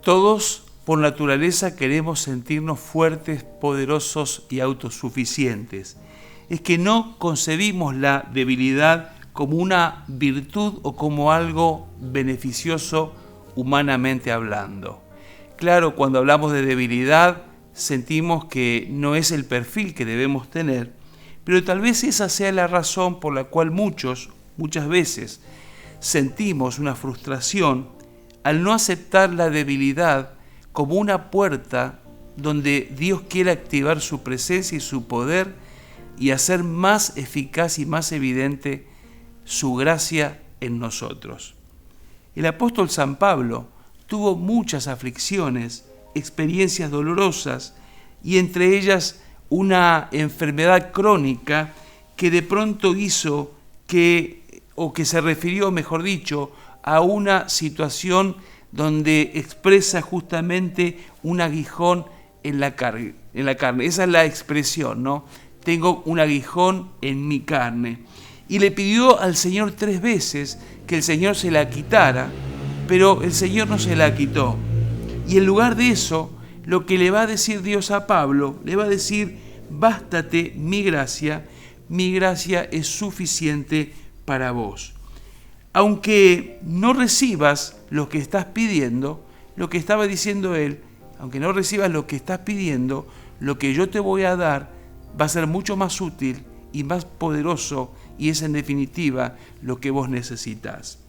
Todos, por naturaleza, queremos sentirnos fuertes, poderosos y autosuficientes. Es que no concebimos la debilidad como una virtud o como algo beneficioso humanamente hablando. Claro, cuando hablamos de debilidad, sentimos que no es el perfil que debemos tener, pero tal vez esa sea la razón por la cual muchas veces sentimos una frustración al no aceptar la debilidad como una puerta donde Dios quiere activar su presencia y su poder y hacer más eficaz y más evidente su gracia en nosotros. El apóstol San Pablo tuvo muchas aflicciones, experiencias dolorosas y entre ellas una enfermedad crónica que de pronto hizo que se refirió, mejor dicho, a una situación donde expresa justamente un aguijón en la carne. Esa es la expresión, ¿no? Tengo un aguijón en mi carne. Y le pidió al Señor 3 veces que el Señor se la quitara, pero el Señor no se la quitó. Y en lugar de eso, lo que le va a decir Dios a Pablo, le va a decir, bástate mi gracia es suficiente para vos. Aunque no recibas lo que estás pidiendo, lo que estaba diciendo él, aunque no recibas lo que estás pidiendo, lo que yo te voy a dar va a ser mucho más útil y más poderoso y es en definitiva lo que vos necesitas.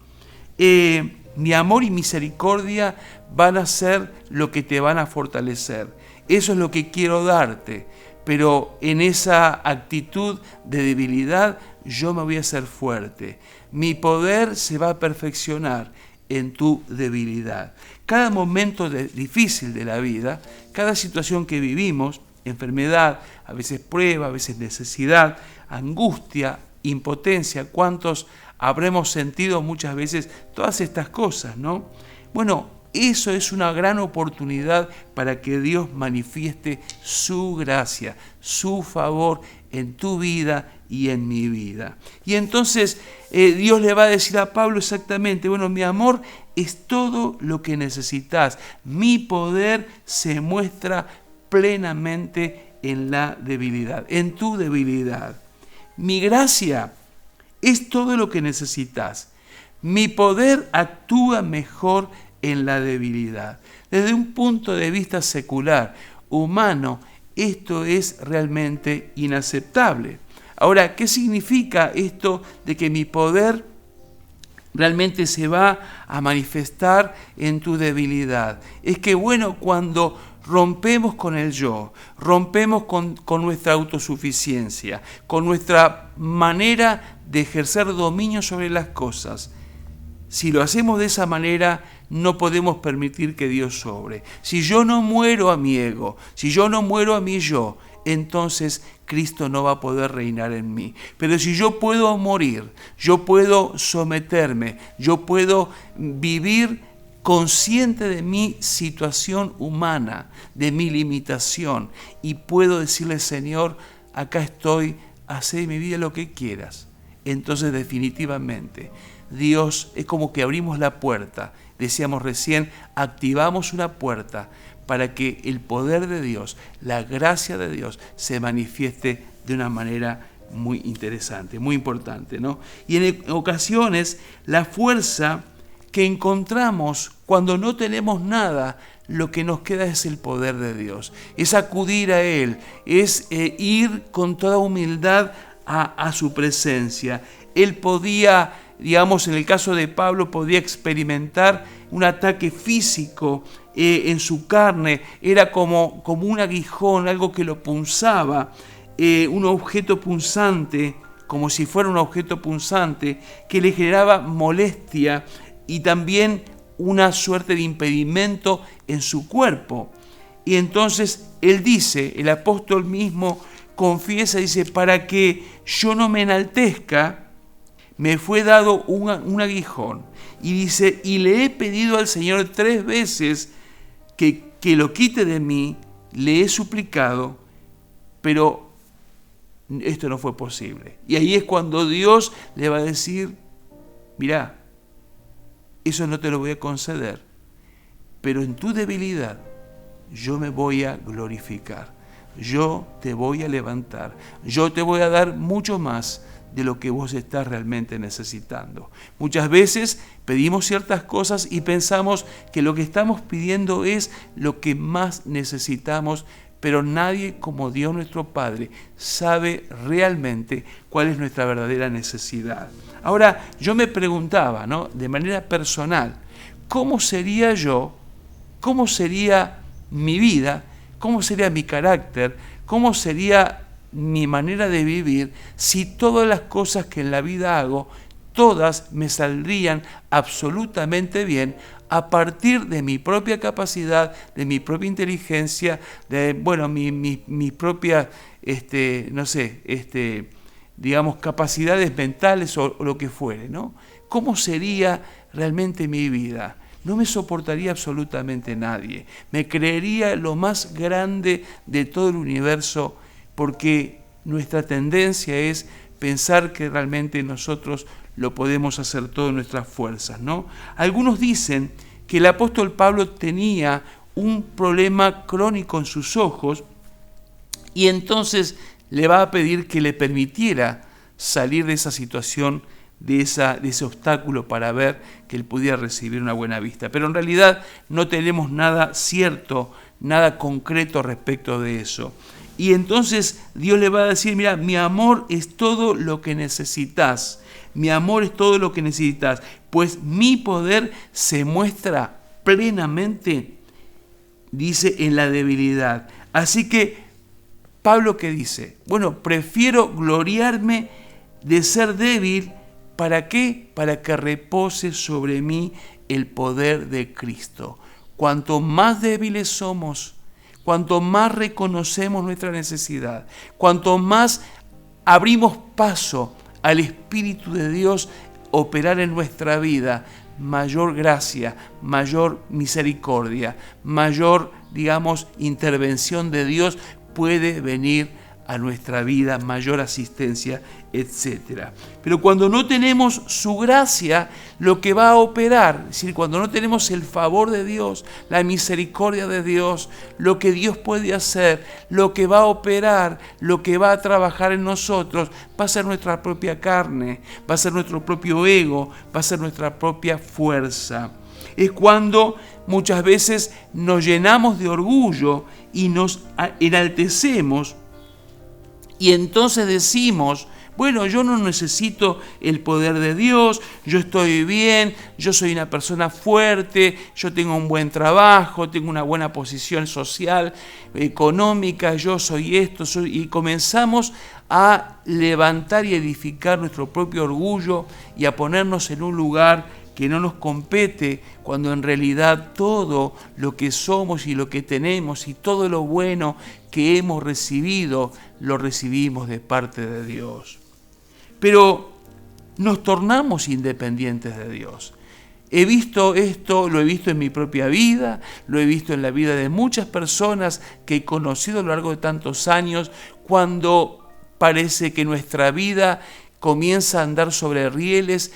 Mi amor y misericordia van a ser lo que te van a fortalecer. Eso es lo que quiero darte, pero en esa actitud de debilidad yo me voy a hacer fuerte. Mi poder se va a perfeccionar en tu debilidad. Cada momento difícil de la vida, cada situación que vivimos, enfermedad, a veces prueba, a veces necesidad, angustia, impotencia, ¿cuántos habremos sentido muchas veces todas estas cosas, no? Bueno, eso es una gran oportunidad para que Dios manifieste su gracia, su favor en tu vida y en mi vida. Y entonces Dios le va a decir a Pablo exactamente, bueno, mi amor es todo lo que necesitas. Mi poder se muestra plenamente en la debilidad, en tu debilidad. Mi gracia es todo lo que necesitas. Mi poder actúa mejor en la debilidad. Desde un punto de vista secular, humano, esto es realmente inaceptable. Ahora, ¿qué significa esto de que mi poder realmente se va a manifestar en tu debilidad? Es que, bueno, cuando rompemos con el yo, rompemos con nuestra autosuficiencia, con nuestra manera de ejercer dominio sobre las cosas, si lo hacemos de esa manera, no podemos permitir que Dios sobre. Si yo no muero a mi ego, si yo no muero a mi yo, entonces Cristo no va a poder reinar en mí. Pero si yo puedo morir, yo puedo someterme, yo puedo vivir consciente de mi situación humana, de mi limitación, y puedo decirle, Señor, acá estoy, haz de mi vida lo que quieras. Entonces definitivamente Dios es como que abrimos la puerta, decíamos recién, activamos una puerta para que el poder de Dios, la gracia de Dios se manifieste de una manera muy interesante, muy importante, ¿no? Y en ocasiones la fuerza que encontramos cuando no tenemos nada, lo que nos queda es el poder de Dios, es acudir a Él, es ir con toda humildad a su presencia. Él podía, digamos, en el caso de Pablo, podía experimentar un ataque físico en su carne, era como un aguijón, algo que lo punzaba, un objeto punzante, como si fuera un objeto punzante, que le generaba molestia y también una suerte de impedimento en su cuerpo. Y entonces él dice, el apóstol mismo confiesa, dice, para que yo no me enaltezca, me fue dado un aguijón. Y dice, y le he pedido al Señor 3 veces que lo quite de mí, le he suplicado, pero esto no fue posible. Y ahí es cuando Dios le va a decir, mirá, eso no te lo voy a conceder, pero en tu debilidad yo me voy a glorificar. Yo te voy a levantar. Yo te voy a dar mucho más de lo que vos estás realmente necesitando. Muchas veces pedimos ciertas cosas y pensamos que lo que estamos pidiendo es lo que más necesitamos, pero nadie como Dios nuestro Padre sabe realmente cuál es nuestra verdadera necesidad. Ahora, yo me preguntaba, ¿no?, de manera personal, ¿cómo sería yo? ¿Cómo sería mi vida? ¿Cómo sería mi carácter? ¿Cómo sería mi manera de vivir si todas las cosas que en la vida hago, todas me saldrían absolutamente bien a partir de mi propia capacidad, de mi propia inteligencia, de mi propia, digamos, capacidades mentales o lo que fuere, ¿no? ¿Cómo sería realmente mi vida? No me soportaría absolutamente nadie. Me creería lo más grande de todo el universo, porque nuestra tendencia es pensar que realmente nosotros lo podemos hacer todo en nuestras fuerzas, ¿no? Algunos dicen que el apóstol Pablo tenía un problema crónico en sus ojos y entonces le va a pedir que le permitiera salir de esa situación, de ese obstáculo, para ver que él pudiera recibir una buena vista. Pero en realidad no tenemos nada cierto, nada concreto respecto de eso. Y entonces Dios le va a decir, mira, mi amor es todo lo que necesitas. Mi amor es todo lo que necesitas, pues mi poder se muestra plenamente, dice, en la debilidad. Así que, Pablo, ¿qué dice? Bueno, prefiero gloriarme de ser débil. ¿Para qué? Para que repose sobre mí el poder de Cristo. Cuanto más débiles somos, cuanto más reconocemos nuestra necesidad, cuanto más abrimos paso al Espíritu de Dios operar en nuestra vida, mayor gracia, mayor misericordia, mayor, digamos, intervención de Dios puede venir a nuestra vida, mayor asistencia, etc. Pero cuando no tenemos su gracia, lo que va a operar, es decir, cuando no tenemos el favor de Dios, la misericordia de Dios, lo que Dios puede hacer, lo que va a operar, lo que va a trabajar en nosotros, va a ser nuestra propia carne, va a ser nuestro propio ego, va a ser nuestra propia fuerza. Es cuando muchas veces nos llenamos de orgullo y nos enaltecemos. Y entonces decimos, bueno, yo no necesito el poder de Dios, yo estoy bien, yo soy una persona fuerte, yo tengo un buen trabajo, tengo una buena posición social, económica, yo soy esto, y comenzamos a levantar y edificar nuestro propio orgullo y a ponernos en un lugar que no nos compete, cuando en realidad todo lo que somos y lo que tenemos y todo lo bueno que hemos recibido, lo recibimos de parte de Dios. Pero nos tornamos independientes de Dios. He visto esto, lo he visto en mi propia vida, lo he visto en la vida de muchas personas que he conocido a lo largo de tantos años, cuando parece que nuestra vida comienza a andar sobre rieles,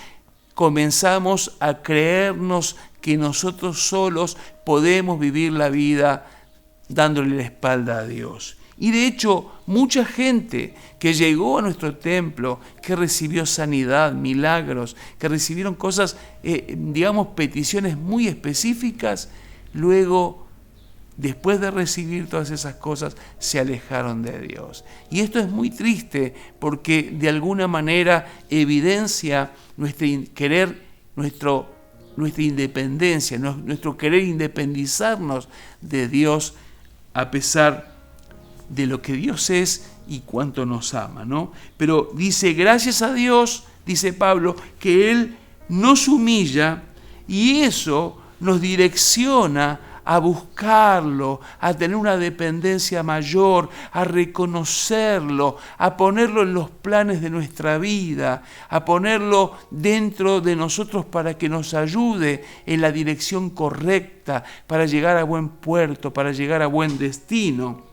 comenzamos a creernos que nosotros solos podemos vivir la vida dándole la espalda a Dios. Y de hecho, mucha gente que llegó a nuestro templo, que recibió sanidad, milagros, que recibieron cosas, peticiones muy específicas, luego, después de recibir todas esas cosas, se alejaron de Dios. Y esto es muy triste, porque de alguna manera evidencia nuestra independencia, nuestro querer independizarnos de Dios, a pesar de lo que Dios es y cuánto nos ama, ¿no? Pero dice, gracias a Dios, dice Pablo, que Él nos humilla y eso nos direcciona a buscarlo, a tener una dependencia mayor, a reconocerlo, a ponerlo en los planes de nuestra vida, a ponerlo dentro de nosotros para que nos ayude en la dirección correcta, para llegar a buen puerto, para llegar a buen destino.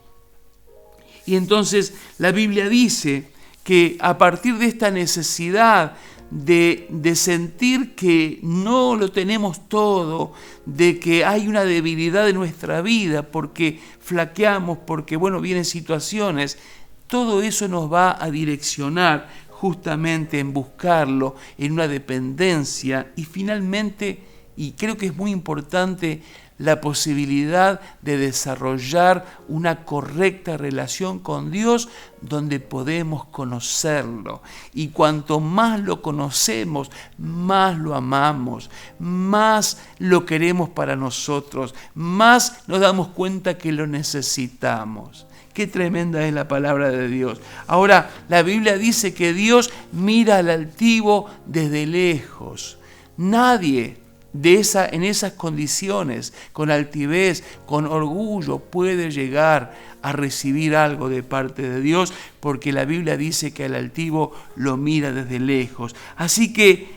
Y entonces la Biblia dice que a partir de esta necesidad de sentir que no lo tenemos todo, de que hay una debilidad en nuestra vida porque flaqueamos, porque vienen situaciones, todo eso nos va a direccionar justamente en buscarlo, en una dependencia y finalmente, y creo que es muy importante, la posibilidad de desarrollar una correcta relación con Dios donde podemos conocerlo. Y cuanto más lo conocemos, más lo amamos, más lo queremos para nosotros, más nos damos cuenta que lo necesitamos. Qué tremenda es la palabra de Dios. Ahora, la Biblia dice que Dios mira al altivo desde lejos. Nadie en esas condiciones, con altivez, con orgullo, puede llegar a recibir algo de parte de Dios, porque la Biblia dice que al altivo lo mira desde lejos. Así que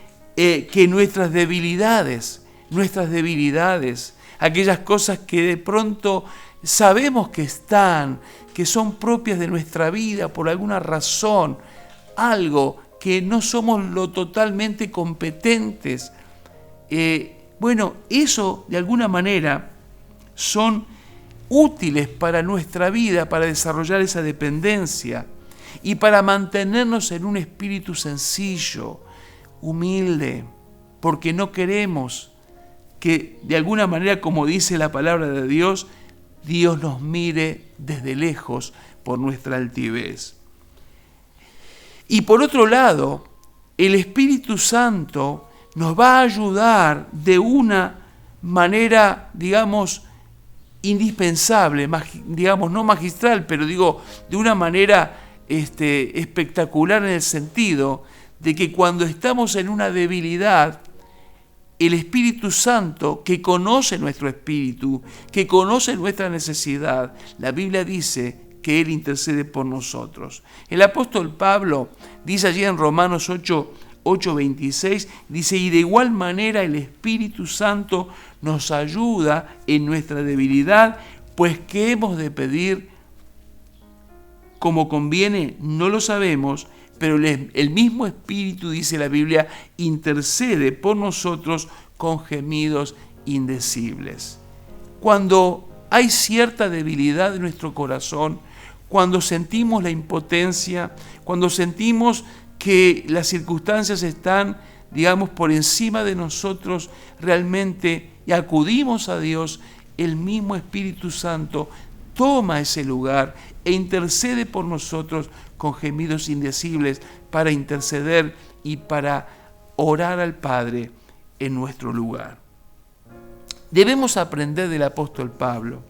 nuestras debilidades, aquellas cosas que de pronto sabemos que están, que son propias de nuestra vida por alguna razón, algo que no somos lo totalmente competentes, eso de alguna manera son útiles para nuestra vida, para desarrollar esa dependencia y para mantenernos en un espíritu sencillo, humilde, porque no queremos que de alguna manera, como dice la palabra de Dios, Dios nos mire desde lejos por nuestra altivez. Y por otro lado, el Espíritu Santo nos va a ayudar de una manera, indispensable, no magistral, pero de una manera espectacular en el sentido de que cuando estamos en una debilidad, el Espíritu Santo, que conoce nuestro espíritu, que conoce nuestra necesidad, la Biblia dice que Él intercede por nosotros. El apóstol Pablo dice allí en Romanos 8:26, dice, y de igual manera el Espíritu Santo nos ayuda en nuestra debilidad, pues ¿qué hemos de pedir como conviene? No lo sabemos, pero el mismo Espíritu, dice la Biblia, intercede por nosotros con gemidos indecibles. Cuando hay cierta debilidad en nuestro corazón, cuando sentimos la impotencia, cuando sentimos que las circunstancias están, por encima de nosotros realmente, y acudimos a Dios, el mismo Espíritu Santo toma ese lugar e intercede por nosotros con gemidos indecibles para interceder y para orar al Padre en nuestro lugar. Debemos aprender del apóstol Pablo.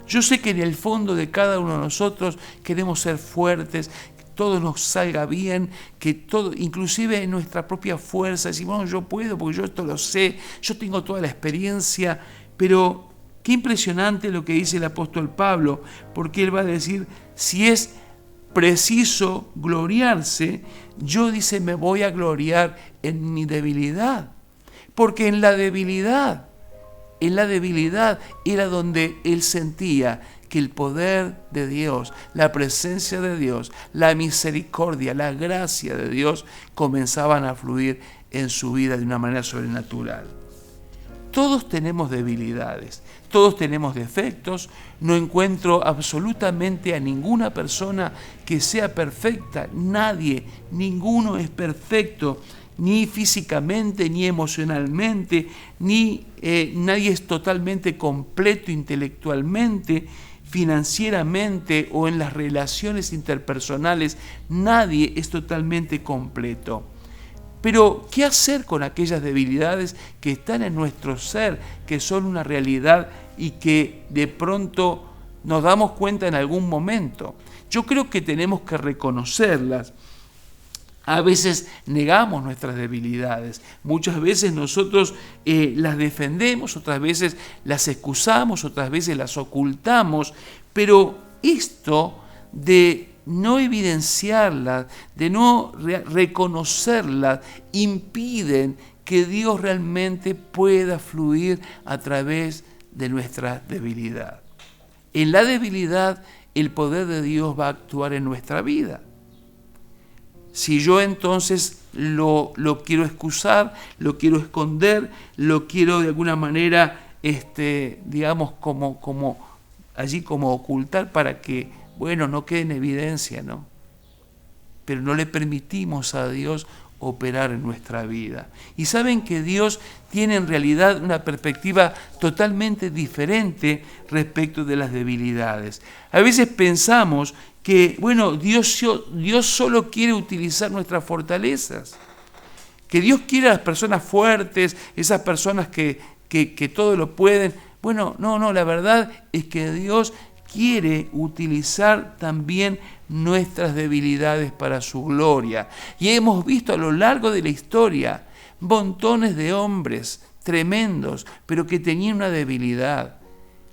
Yo sé que en el fondo de cada uno de nosotros queremos ser fuertes, todo nos salga bien, que todo, inclusive en nuestra propia fuerza, decimos, yo puedo porque yo esto lo sé, yo tengo toda la experiencia, pero qué impresionante lo que dice el apóstol Pablo, porque él va a decir, si es preciso gloriarse, yo, dice, me voy a gloriar en mi debilidad, porque en la debilidad era donde él sentía que el poder de Dios, la presencia de Dios, la misericordia, la gracia de Dios comenzaban a fluir en su vida de una manera sobrenatural. Todos tenemos debilidades, todos tenemos defectos, no encuentro absolutamente a ninguna persona que sea perfecta, ninguno es perfecto, ni físicamente, ni emocionalmente, nadie es totalmente completo intelectualmente, financieramente o en las relaciones interpersonales, nadie es totalmente completo. Pero, ¿qué hacer con aquellas debilidades que están en nuestro ser, que son una realidad y que de pronto nos damos cuenta en algún momento? Yo creo que tenemos que reconocerlas. A veces negamos nuestras debilidades, muchas veces nosotros las defendemos, otras veces las excusamos, otras veces las ocultamos, pero esto de no evidenciarlas, de no reconocerlas, impiden que Dios realmente pueda fluir a través de nuestra debilidad. En la debilidad, el poder de Dios va a actuar en nuestra vida. Si yo entonces lo quiero excusar, lo quiero esconder, lo quiero de alguna manera, digamos, como allí como ocultar para que, bueno, no quede en evidencia, ¿no? Pero no le permitimos a Dios operar en nuestra vida. Y saben que Dios tiene en realidad una perspectiva totalmente diferente respecto de las debilidades. A veces pensamos que, bueno, Dios solo quiere utilizar nuestras fortalezas, que Dios quiere a las personas fuertes, esas personas que todo lo pueden. Bueno, no, la verdad es que Dios quiere utilizar también nuestras debilidades para su gloria. Y hemos visto a lo largo de la historia montones de hombres tremendos, pero que tenían una debilidad.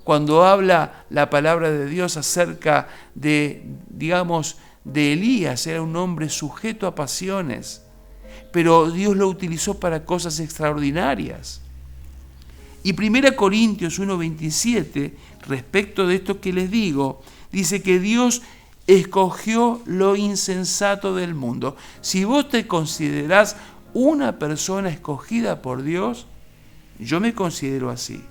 Cuando habla la palabra de Dios acerca de, digamos, de Elías, era un hombre sujeto a pasiones, pero Dios lo utilizó para cosas extraordinarias. Y 1 Corintios 1:27, respecto de esto que les digo, dice que Dios escogió lo insensato del mundo. Si vos te considerás una persona escogida por Dios, yo me considero así,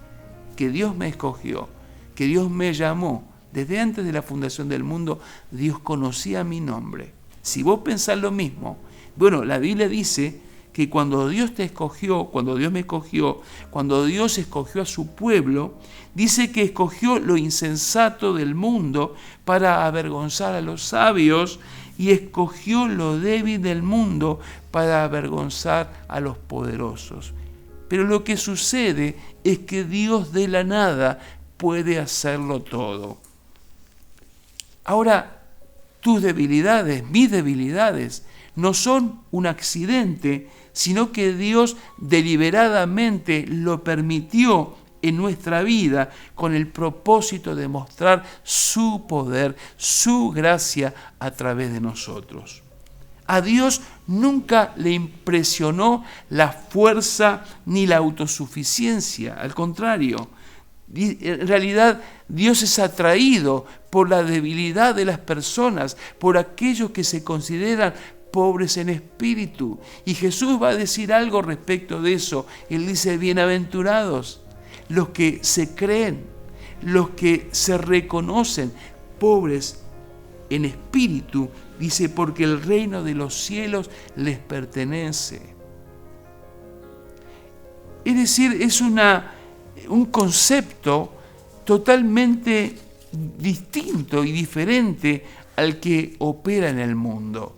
que Dios me escogió, que Dios me llamó. Desde antes de la fundación del mundo, Dios conocía mi nombre. Si vos pensás lo mismo, bueno, la Biblia dice que cuando Dios te escogió, cuando Dios me escogió, cuando Dios escogió a su pueblo, dice que escogió lo insensato del mundo para avergonzar a los sabios y escogió lo débil del mundo para avergonzar a los poderosos. Pero lo que sucede es que Dios de la nada puede hacerlo todo. Ahora, tus debilidades, mis debilidades, no son un accidente, sino que Dios deliberadamente lo permitió en nuestra vida con el propósito de mostrar su poder, su gracia a través de nosotros. A Dios nunca le impresionó la fuerza ni la autosuficiencia, al contrario. En realidad, Dios es atraído por la debilidad de las personas, por aquellos que se consideran pobres en espíritu. Y Jesús va a decir algo respecto de eso. Él dice, bienaventurados los que se creen, los que se reconocen pobres en espíritu, dice, porque el reino de los cielos les pertenece. Es decir, es un concepto totalmente distinto y diferente al que opera en el mundo.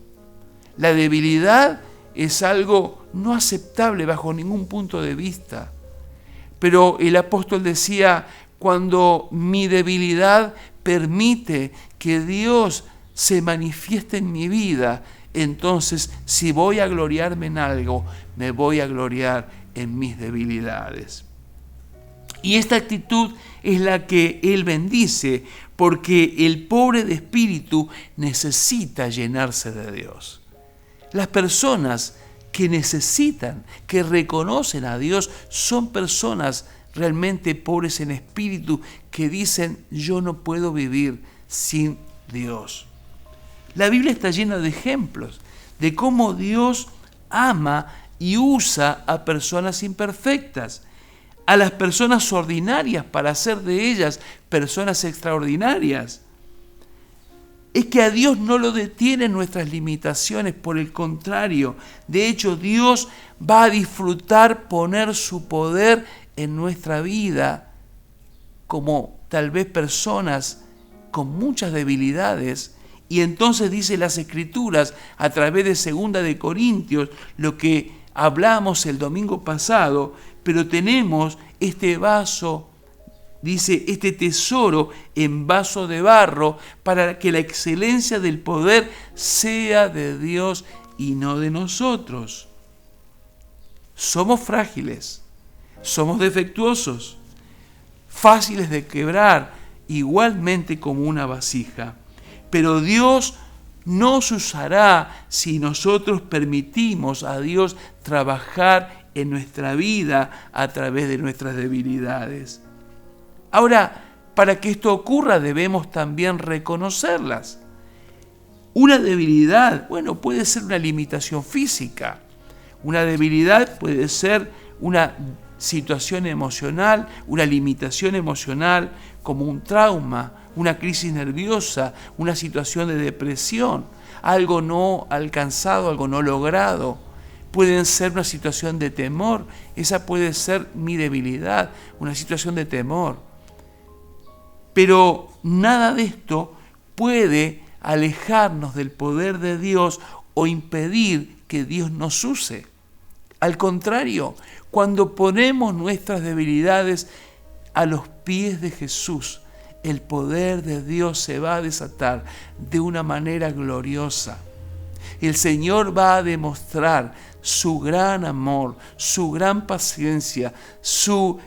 La debilidad es algo no aceptable bajo ningún punto de vista. Pero el apóstol decía, cuando mi debilidad permite que Dios se manifieste en mi vida, entonces si voy a gloriarme en algo, me voy a gloriar en mis debilidades. Y esta actitud es la que Él bendice, porque el pobre de espíritu necesita llenarse de Dios. Las personas que necesitan, que reconocen a Dios, son personas realmente pobres en espíritu que dicen, yo no puedo vivir sin Dios. La Biblia está llena de ejemplos de cómo Dios ama y usa a personas imperfectas, a las personas ordinarias para hacer de ellas personas extraordinarias. Es que a Dios no lo detienen nuestras limitaciones, por el contrario. De hecho, Dios va a disfrutar poner su poder en nuestra vida como tal vez personas con muchas debilidades. Y entonces dice las Escrituras a través de 2 de Corintios, lo que hablamos el domingo pasado, pero tenemos este vaso, dice, este tesoro en vaso de barro para que la excelencia del poder sea de Dios y no de nosotros. Somos frágiles, somos defectuosos, fáciles de quebrar, igualmente como una vasija. Pero Dios nos usará si nosotros permitimos a Dios trabajar en nuestra vida a través de nuestras debilidades. Ahora, para que esto ocurra debemos también reconocerlas. Una debilidad, bueno, puede ser una limitación física. Una debilidad puede ser una situación emocional, una limitación emocional, como un trauma, una crisis nerviosa, una situación de depresión, algo no alcanzado, algo no logrado. Pueden ser una situación de temor, esa puede ser mi debilidad, una situación de temor. Pero nada de esto puede alejarnos del poder de Dios o impedir que Dios nos use. Al contrario, cuando ponemos nuestras debilidades a los pies de Jesús, el poder de Dios se va a desatar de una manera gloriosa. El Señor va a demostrar su gran amor, su gran paciencia, su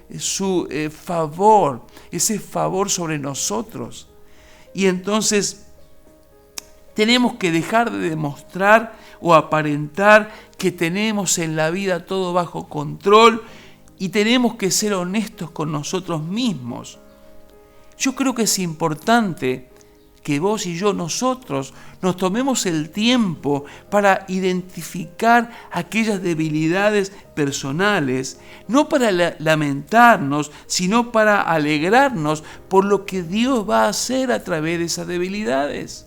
favor, ese favor sobre nosotros. Y entonces tenemos que dejar de demostrar o aparentar que tenemos en la vida todo bajo control y tenemos que ser honestos con nosotros mismos. Yo creo que es importante que vos y yo, nosotros, nos tomemos el tiempo para identificar aquellas debilidades personales, no para lamentarnos, sino para alegrarnos por lo que Dios va a hacer a través de esas debilidades.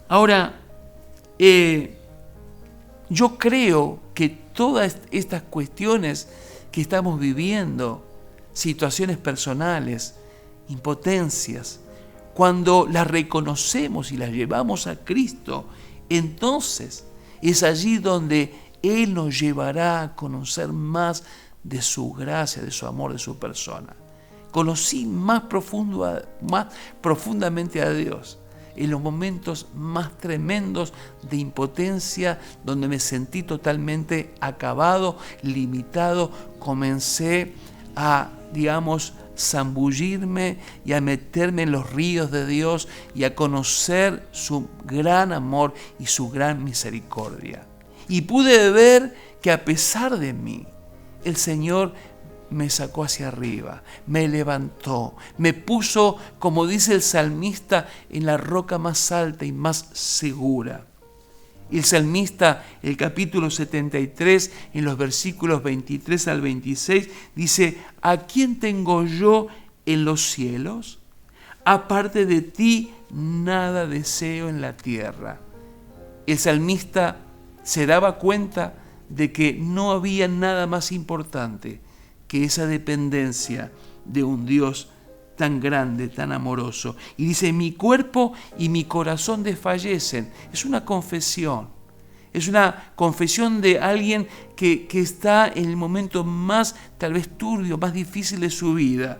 Ahora, yo creo que todas estas cuestiones que estamos viviendo, situaciones personales, impotencias, cuando las reconocemos y las llevamos a Cristo, entonces es allí donde Él nos llevará a conocer más de su gracia, de su amor, de su persona. Conocí más profundamente a Dios en los momentos más tremendos de impotencia, donde me sentí totalmente acabado, limitado. Comencé a, zambullirme y a meterme en los ríos de Dios y a conocer su gran amor y su gran misericordia. Y pude ver que a pesar de mí, el Señor me sacó hacia arriba, me levantó, me puso, como dice el salmista, en la roca más alta y más segura. El salmista, el capítulo 73, en los versículos 23 al 26, dice: ¿a quién tengo yo en los cielos? Aparte de ti, nada deseo en la tierra. El salmista se daba cuenta de que no había nada más importante que esa dependencia de un Dios tan grande, tan amoroso. Y dice: mi cuerpo y mi corazón desfallecen. Es una confesión de alguien que está en el momento más, tal vez turbio, más difícil de su vida.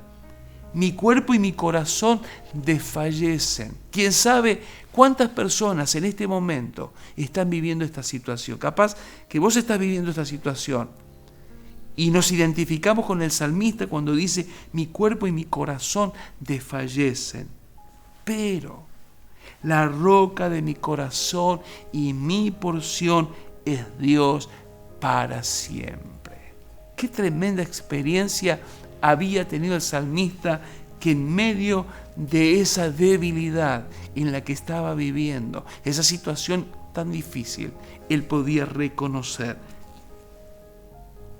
Mi cuerpo y mi corazón desfallecen. ¿Quién sabe cuántas personas en este momento están viviendo esta situación? Capaz que vos estás viviendo esta situación. Y nos identificamos con el salmista cuando dice: mi cuerpo y mi corazón desfallecen. Pero la roca de mi corazón y mi porción es Dios para siempre. Qué tremenda experiencia había tenido el salmista, que en medio de esa debilidad en la que estaba viviendo, esa situación tan difícil, él podía reconocer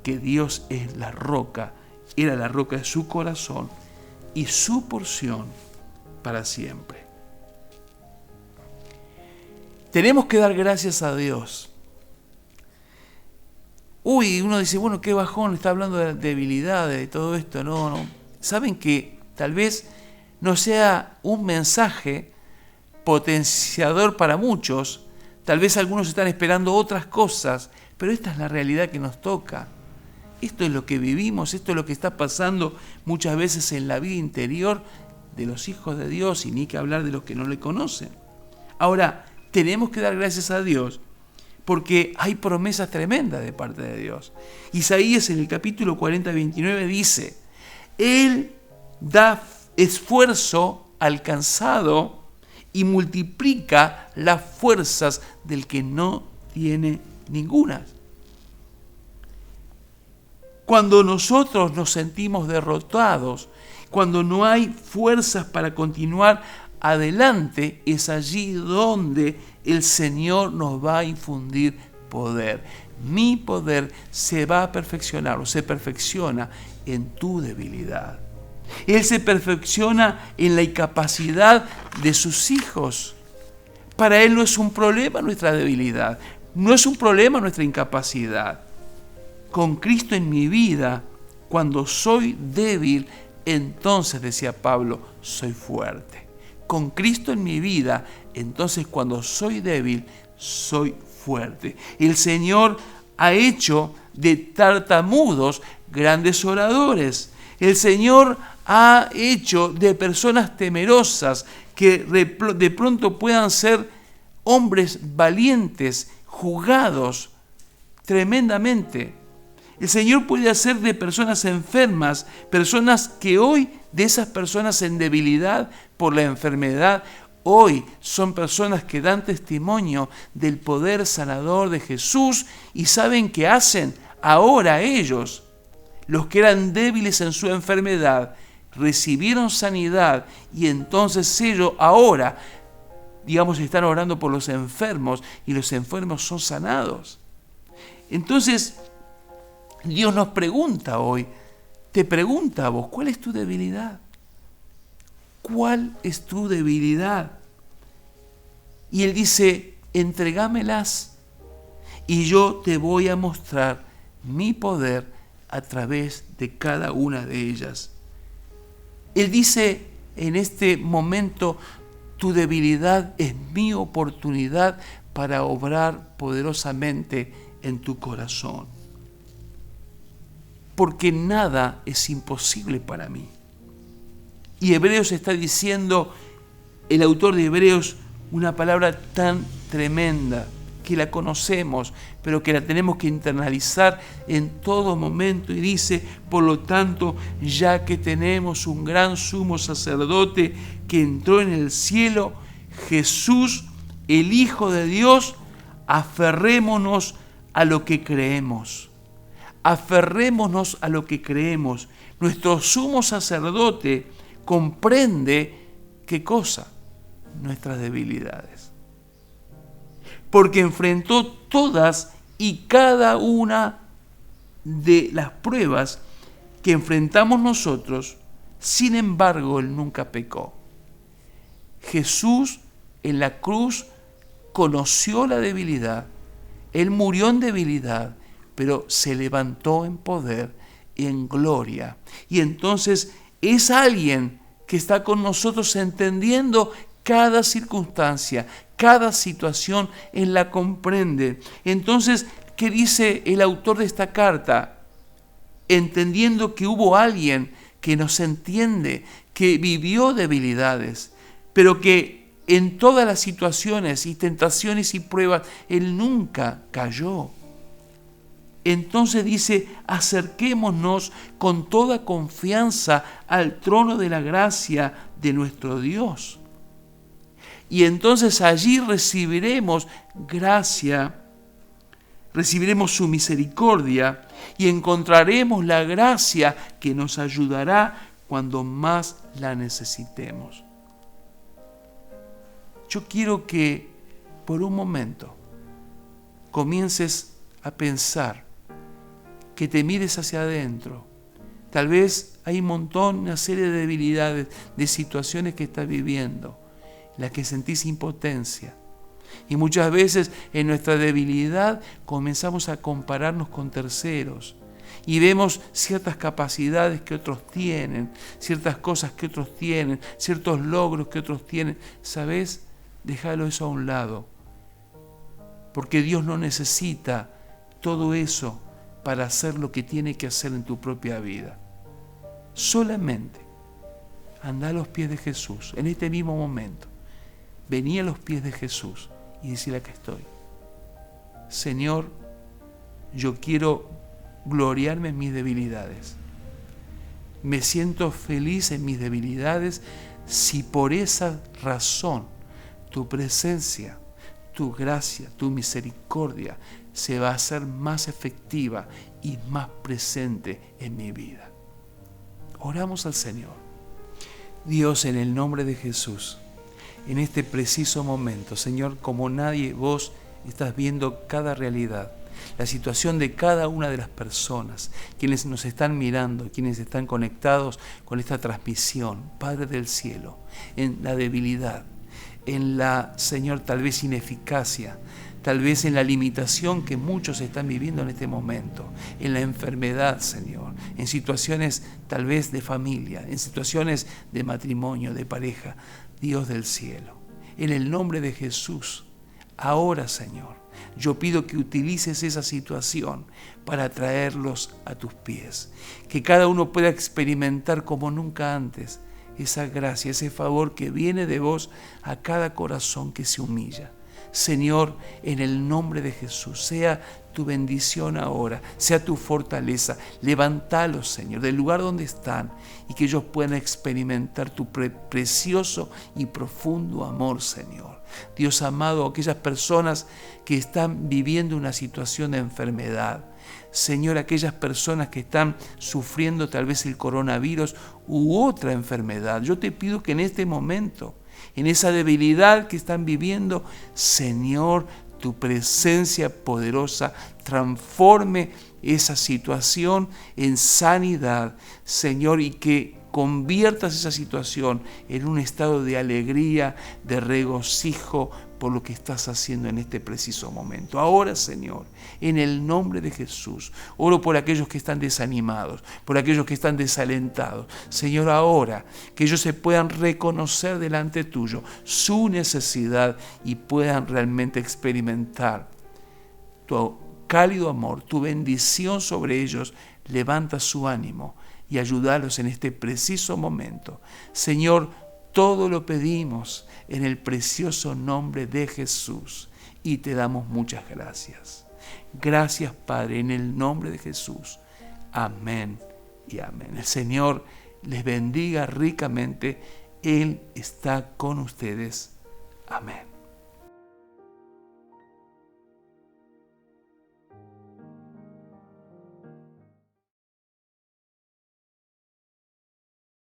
que Dios es la roca, era la roca de su corazón y su porción para siempre. Tenemos que dar gracias a Dios. Uno dice: bueno, qué bajón, está hablando de debilidades, de todo esto. No. Saben que tal vez no sea un mensaje potenciador para muchos. Tal vez algunos están esperando otras cosas, pero esta es la realidad que nos toca. Esto es lo que vivimos, esto es lo que está pasando muchas veces en la vida interior de los hijos de Dios, y ni que hablar de los que no le conocen. Ahora, tenemos que dar gracias a Dios porque hay promesas tremendas de parte de Dios. Isaías en el capítulo 40-29 dice: Él da esfuerzo al cansado y multiplica las fuerzas del que no tiene ninguna. Cuando nosotros nos sentimos derrotados, cuando no hay fuerzas para continuar adelante es allí donde el Señor nos va a infundir poder. Mi poder se va a perfeccionar o se perfecciona en tu debilidad. Él se perfecciona en la incapacidad de sus hijos. Para Él no es un problema nuestra debilidad, no es un problema nuestra incapacidad. Con Cristo en mi vida, cuando soy débil, entonces, decía Pablo, soy fuerte. Con Cristo en mi vida, entonces cuando soy débil, soy fuerte. El Señor ha hecho de tartamudos grandes oradores. El Señor ha hecho de personas temerosas que de pronto puedan ser hombres valientes, jugados tremendamente. El Señor puede hacer de personas enfermas, personas que hoy, de esas personas en debilidad por la enfermedad, hoy son personas que dan testimonio del poder sanador de Jesús y saben qué hacen ahora ellos. Los que eran débiles en su enfermedad recibieron sanidad y entonces ellos ahora, están orando por los enfermos y los enfermos son sanados. Entonces, Dios nos pregunta hoy, te pregunta a vos, ¿cuál es tu debilidad? ¿Cuál es tu debilidad? Y Él dice, entrégamelas y yo te voy a mostrar mi poder a través de cada una de ellas. Él dice en este momento, tu debilidad es mi oportunidad para obrar poderosamente en tu corazón. Porque nada es imposible para mí. Y Hebreos está diciendo, el autor de Hebreos, una palabra tan tremenda, que la conocemos, pero que la tenemos que internalizar en todo momento. Y dice, por lo tanto, ya que tenemos un gran sumo sacerdote que entró en el cielo, Jesús, el Hijo de Dios, aferrémonos a lo que creemos. Aferrémonos a lo que creemos. Nuestro sumo sacerdote comprende, ¿qué cosa? Nuestras debilidades. Porque enfrentó todas y cada una de las pruebas que enfrentamos nosotros, sin embargo, Él nunca pecó. Jesús en la cruz conoció la debilidad, Él murió en debilidad, pero se levantó en poder y en gloria. Y entonces es alguien que está con nosotros entendiendo cada circunstancia, cada situación, Él la comprende. Entonces, ¿qué dice el autor de esta carta? Entendiendo que hubo alguien que nos entiende, que vivió debilidades, pero que en todas las situaciones y tentaciones y pruebas, Él nunca cayó. Entonces dice, acerquémonos con toda confianza al trono de la gracia de nuestro Dios. Y entonces allí recibiremos gracia, recibiremos su misericordia y encontraremos la gracia que nos ayudará cuando más la necesitemos. Yo quiero que por un momento comiences a pensar, que te mires hacia adentro. Tal vez hay una serie de debilidades, de situaciones que estás viviendo, en las que sentís impotencia. Y muchas veces en nuestra debilidad comenzamos a compararnos con terceros y vemos ciertas capacidades que otros tienen, ciertas cosas que otros tienen, ciertos logros que otros tienen. ¿Sabes? Déjalo eso a un lado, porque Dios no necesita todo eso para hacer lo que tiene que hacer en tu propia vida. Solamente anda a los pies de Jesús en este mismo momento. Vení a los pies de Jesús y decirle: acá estoy. Señor, yo quiero gloriarme en mis debilidades. Me siento feliz en mis debilidades si por esa razón tu presencia, tu gracia, tu misericordia se va a hacer más efectiva y más presente en mi vida. Oramos al Señor. Dios, en el nombre de Jesús, en este preciso momento. Señor, como nadie, vos estás viendo cada realidad, la situación de cada una de las personas, quienes nos están mirando, quienes están conectados con esta transmisión. Padre del cielo, en la debilidad, en la, Señor, tal vez ineficacia, tal vez en la limitación que muchos están viviendo en este momento, en la enfermedad, Señor, en situaciones tal vez de familia, en situaciones de matrimonio, de pareja. Dios del cielo, en el nombre de Jesús, ahora, Señor, yo pido que utilices esa situación para traerlos a tus pies, que cada uno pueda experimentar como nunca antes esa gracia, ese favor que viene de vos a cada corazón que se humilla. Señor, en el nombre de Jesús, sea tu bendición ahora, sea tu fortaleza. Levantalos, Señor, del lugar donde están y que ellos puedan experimentar tu precioso y profundo amor, Señor. Dios amado, aquellas personas que están viviendo una situación de enfermedad, Señor, aquellas personas que están sufriendo tal vez el coronavirus u otra enfermedad, yo te pido que en este momento, en esa debilidad que están viviendo, Señor, tu presencia poderosa transforme esa situación en sanidad, Señor, y que conviertas esa situación en un estado de alegría, de regocijo por lo que estás haciendo en este preciso momento. Ahora, Señor, en el nombre de Jesús, oro por aquellos que están desanimados, por aquellos que están desalentados. Señor, ahora que ellos se puedan reconocer delante tuyo su necesidad y puedan realmente experimentar tu cálido amor, tu bendición sobre ellos. Levanta su ánimo y ayúdalos en este preciso momento. Señor, todo lo pedimos en el precioso nombre de Jesús y te damos muchas gracias. Gracias, Padre, en el nombre de Jesús. Amén y amén. El Señor les bendiga ricamente. Él está con ustedes. Amén.